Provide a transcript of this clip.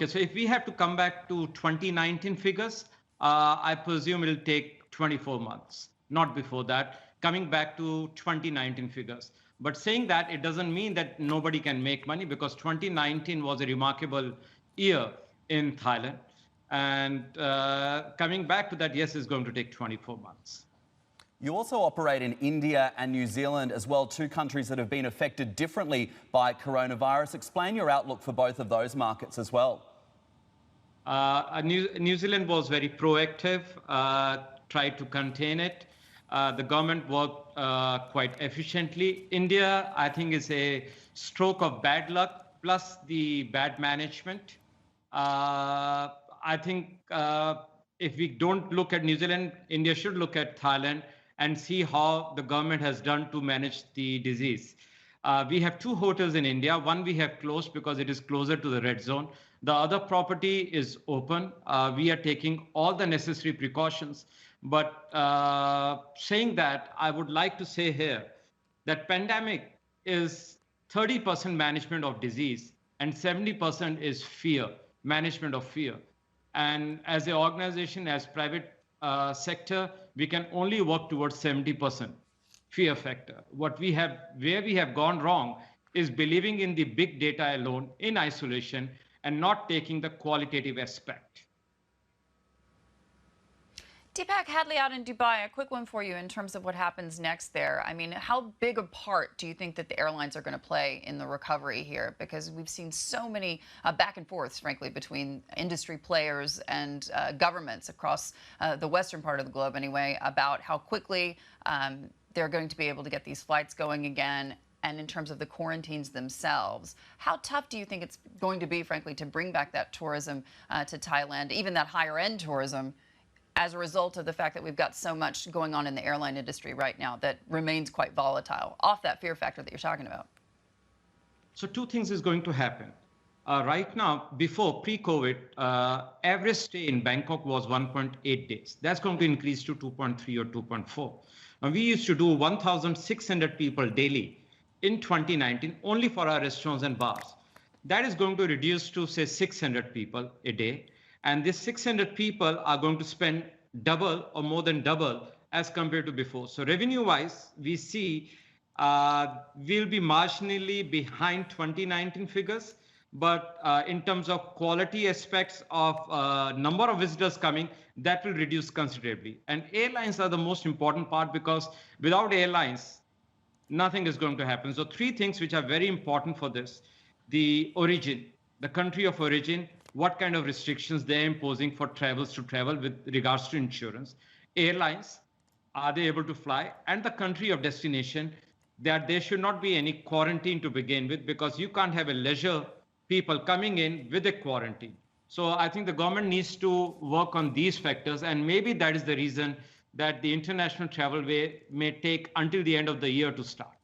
Okay, so if we have to come back to 2019 figures, I presume it'll take 24 months, not before that, coming back to 2019 figures. But saying that, it doesn't mean that nobody can make money, because 2019 was a remarkable year in Thailand. And coming back to that, yes, it's going to take 24 months. You also operate in India and New Zealand as well, two countries that have been affected differently by coronavirus. Explain your outlook for both of those markets as well. New Zealand was very proactive, tried to contain it. The government worked quite efficiently. India, I think, is a stroke of bad luck plus the bad management. I think if we don't look at New Zealand, India should look at Thailand and see how the government has done to manage the disease. We have two hotels in India. One we have closed because it is closer to the red zone. The other property is open. We are taking all the necessary precautions. But saying that, I would like to say here that pandemic is 30% management of disease and 70% is fear, management of fear. And as an organization, as private sector, we can only work towards 70% fear factor. Where we have gone wrong is believing in the big data alone in isolation and not taking the qualitative aspect. Deepak, Hadley out in Dubai, a quick one for you in terms of what happens next there. I mean, how big a part do you think that the airlines are going to play in the recovery here? Because we've seen so many back and forths, frankly, between industry players and governments across the western part of the globe anyway, about how quickly they're going to be able to get these flights going again. And in terms of the quarantines themselves, how tough do you think it's going to be, frankly, to bring back that tourism to Thailand, even that higher end tourism, as a result of the fact that we've got so much going on in the airline industry right now that remains quite volatile, off that fear factor that you're talking about? So two things is going to happen. Right now, before pre-COVID, average stay in Bangkok was 1.8 days. That's going to increase to 2.3 or 2.4. Now, we used to do 1,600 people daily in 2019 only for our restaurants and bars. That is going to reduce to, say, 600 people a day. And these 600 people are going to spend double or more than double as compared to before. So revenue-wise, we see we'll be marginally behind 2019 figures. But in terms of quality aspects of number of visitors coming, that will reduce considerably. And airlines are the most important part, because without airlines, nothing is going to happen. So three things which are very important for this: the origin, the country of origin, what kind of restrictions they're imposing for travels to travel with regards to insurance, airlines, are they able to fly, and the country of destination, that there should not be any quarantine to begin with, because you can't have a leisure people coming in with a quarantine. So I think the government needs to work on these factors, and maybe that is the reason that the international travel may take until the end of the year to start.